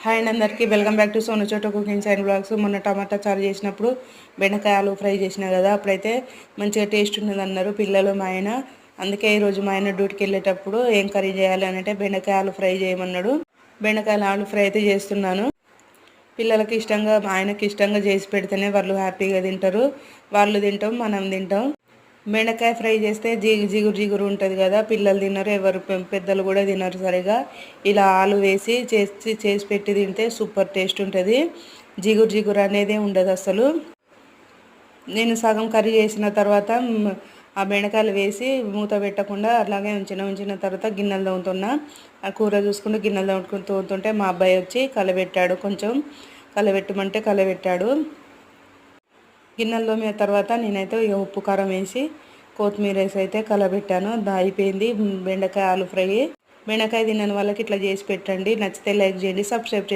Hi అండి అందరికీ welcome back to Sonu చోట కుకింగ్స్ అండ్ బ్లాగ్స్. మొన్న టమాటా చారు చేసినప్పుడు బెండకాయ ఆలు ఫ్రై చేసిన కదా, అప్పుడైతే మంచిగా టేస్ట్ ఉన్నది అన్నారు పిల్లలు మా ఆయన. అందుకే ఈరోజు మా ఆయన డ్యూటీకి వెళ్ళేటప్పుడు ఏం కర్రీ చేయాలి అని అంటే బెండకాయ ఆలు ఫ్రై చేయమన్నాడు. బెండకాయల ఆలు ఫ్రై అయితే చేస్తున్నాను. పిల్లలకి ఇష్టంగా ఆయనకి ఇష్టంగా చేసి పెడితేనే వాళ్ళు హ్యాపీగా తింటారు. వాళ్ళు తింటాం, మనం తింటాం. బెండకాయ ఫ్రై చేస్తే జిగురు జిగురు ఉంటుంది కదా, పిల్లలు తినరు, ఎవరు పెద్దలు కూడా తినరు సరిగా. ఇలా ఆలు వేసి చేసి పెట్టి తింటే సూపర్ టేస్ట్ ఉంటుంది. జిగురు జిగురు అనేదే ఉండదు అసలు. నేను సగం కర్రీ చేసిన తర్వాత ఆ బెండకాయలు వేసి మూత పెట్టకుండా అలాగే ఉంచిన తర్వాత గిన్నెలు తోముతున్నా. ఆ కూర చూసుకుంటూ గిన్నెలు తోముతుంటే మా అబ్బాయి వచ్చి కలబెట్టాడు. కొంచెం కలబెట్టమంటే కలబెట్టాడు. గిన్నెలు తోమిన తర్వాత నేనైతే ఉప్పు కారం వేసి కొత్తిమీర వేసి అయితే కలబెట్టాను. అయిపోయింది బెండకాయ ఆలు ఫ్రై. బెండకాయ తినని వాళ్ళకి ఇట్లా చేసి పెట్టండి. నచ్చితే లైక్ చేయండి, సబ్స్క్రైబ్ చేయండి.